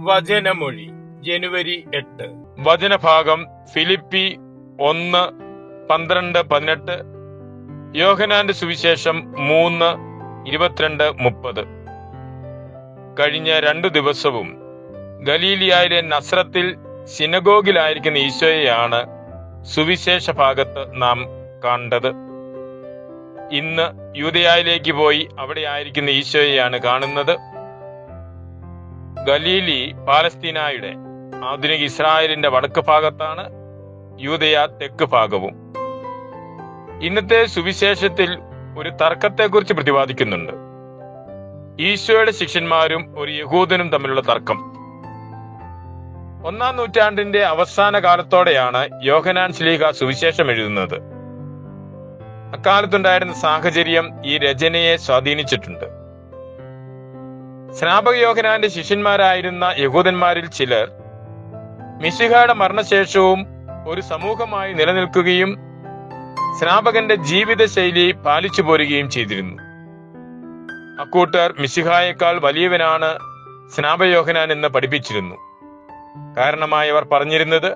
വചനമൊഴി ജനുവരി 8. വചനഭാഗം ഫിലിപ്പി 1:12-18, യോഹന്നാന്റെ സുവിശേഷം 3:22-30. കഴിഞ്ഞ 2 ദിവസവും ഗലീലിയായിലെ നസ്രത്തിൽ സിനഗോഗിലായിരിക്കുന്ന ഈശോയെയാണ് സുവിശേഷ ഭാഗത്ത് നാം കണ്ടത്. ഇന്ന് യൂദയായിലേക്ക് പോയി അവിടെ ആയിരിക്കുന്ന ഈശോയെയാണ് കാണുന്നത്. ഗലീലി പാലസ്തീനായുടെ ആധുനിക ഇസ്രായേലിന്റെ വടക്ക് ഭാഗത്താണ്, യൂദയ തെക്ക് ഭാഗവും. ഇന്നത്തെ സുവിശേഷത്തിൽ ഒരു തർക്കത്തെക്കുറിച്ച് പ്രതിപാദിക്കുന്നുണ്ട്. ഈശോയുടെ ശിഷ്യന്മാരും ഒരു യഹൂദനും തമ്മിലുള്ള തർക്കം. 1-ാം നൂറ്റാണ്ടിന്റെ അവസാന കാലത്തോടെയാണ് യോഹന്നാൻ ശ്ലീഹ സുവിശേഷം എഴുതുന്നത്. അക്കാലത്തുണ്ടായിരുന്ന സാഹചര്യം ഈ രചനയെ സ്വാധീനിച്ചിട്ടുണ്ട്. സ്നാപക യോഹന്നാന്റെ ശിഷ്യന്മാരായിരുന്ന യഹൂദന്മാരിൽ ചിലർ മിശിഹായുടെ മരണശേഷവും ഒരു സമൂഹമായി നിലനിൽക്കുകയും സ്നാപകന്റെ ജീവിതശൈലി പാലിച്ചു പോരുകയും ചെയ്തിരുന്നു. അക്കൂട്ടർ മിശിഹായേക്കാൾ വലിയവനാണ് സ്നാപക യോഹന്നാൻ എന്ന് പഠിപ്പിച്ചിരുന്നു. കാരണമായി അവർ പറഞ്ഞിരുന്നത്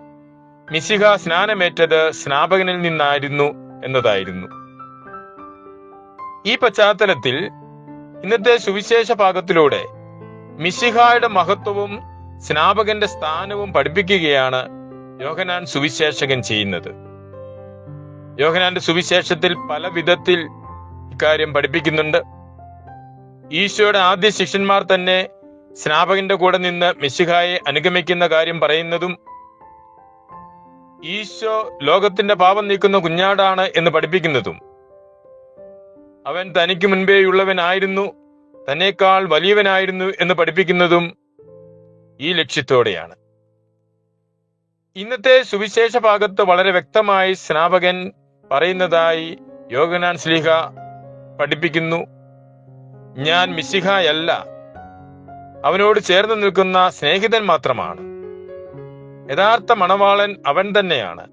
മിശിഹ സ്നാനമേറ്റത് സ്നാപകനിൽ നിന്നായിരുന്നു എന്നതായിരുന്നു. ഈ പശ്ചാത്തലത്തിൽ ഇന്നത്തെ സുവിശേഷ ഭാഗത്തിലൂടെ മിശിഹായുടെ മഹത്വവും സ്നാപകന്റെ സ്ഥാനവും പഠിപ്പിക്കുകയാണ് യോഹന്നാൻ സുവിശേഷകൻ ചെയ്യുന്നത്. യോഹന്നാന്റെ സുവിശേഷത്തിൽ പല വിധത്തിൽ ഇക്കാര്യം പഠിപ്പിക്കുന്നുണ്ട്. ഈശോയുടെ ആദ്യ ശിഷ്യന്മാർ തന്നെ സ്നാപകന്റെ കൂടെ നിന്ന് മിശിഹായെ അനുഗമിക്കുന്ന കാര്യം പറയുന്നതും, ഈശോ ലോകത്തിന്റെ പാപം നീക്കുന്ന കുഞ്ഞാടാണ് എന്ന് പഠിപ്പിക്കുന്നതും, അവൻ തനിക്ക് മുൻപേയുള്ളവനായിരുന്നു, തന്നേക്കാൾ വലിയവനായിരുന്നു എന്ന് പഠിപ്പിക്കുന്നതും ഈ ലക്ഷ്യത്തോടെയാണ്. ഇന്നത്തെ സുവിശേഷ ഭാഗത്ത് വളരെ വ്യക്തമായി സ്നാപകൻ പറയുന്നതായി യോഹന്നാൻ ശ്ലീഹ പഠിപ്പിക്കുന്നു. ഞാൻ മിശിഹായല്ല, അവനോട് ചേർന്ന് നിൽക്കുന്ന സ്നേഹിതൻ മാത്രമാണ്. യഥാർത്ഥ മണവാളൻ അവൻ തന്നെയാണ്.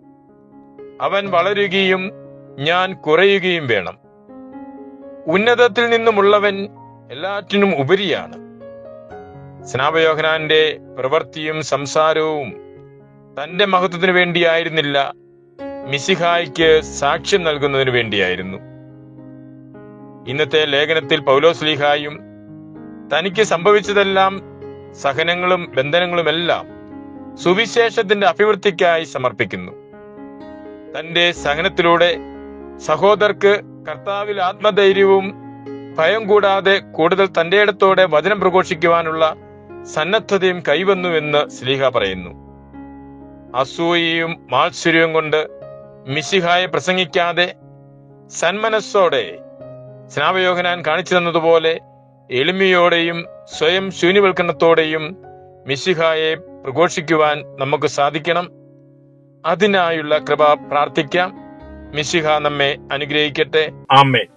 അവൻ വളരുകയും ഞാൻ കുറയുകയും വേണം. ഉന്നതത്തിൽ നിന്നുമുള്ളവൻ എല്ലാറ്റിനും ഉപരിയാണ്. സ്നാപക യോഹന്നാന്റെ പ്രവൃത്തിയും സംസാരവും തന്റെ മഹത്വത്തിനു വേണ്ടിയായിരുന്നില്ല, മിശിഹായ്ക്ക് സാക്ഷ്യം നൽകുന്നതിനു വേണ്ടിയായിരുന്നു. ഇന്നത്തെ ലേഖനത്തിൽ പൗലോസ് ശ്ലീഹായും തനിക്ക് സംഭവിച്ചതെല്ലാം, സഹനങ്ങളും ബന്ധനങ്ങളുമെല്ലാം സുവിശേഷത്തിന്റെ അഭിവൃദ്ധിക്കായി സമർപ്പിക്കുന്നു. തന്റെ സഹനത്തിലൂടെ സഹോദരർക്ക് കർത്താവിൽ ആത്മധൈര്യവും ഭയം കൂടാതെ കൂടുതൽ തന്റെ ഇടത്തോടെ വചനം പ്രഘോഷിക്കുവാനുള്ള സന്നദ്ധതയും കൈവന്നുവെന്ന് ശ്ലീഹ പറയുന്നു. അസൂയയും മാത്സര്യവും കൊണ്ട് മിശിഹായെ പ്രസംഗിക്കാതെ സന്മനസ്സോടെ സ്നാപക യോഹന്നാൻ കാണിച്ചു തന്നതുപോലെ എളിമയോടെയും സ്വയം ശൂന്യവൽക്കരണത്തോടെയും മിശിഹായെ പ്രഘോഷിക്കുവാൻ നമുക്ക് സാധിക്കണം. അതിനായുള്ള കൃപ പ്രാർത്ഥിക്കാം. മിശിഹ നമ്മെ അനുഗ്രഹിക്കട്ടെ. ആമേൻ.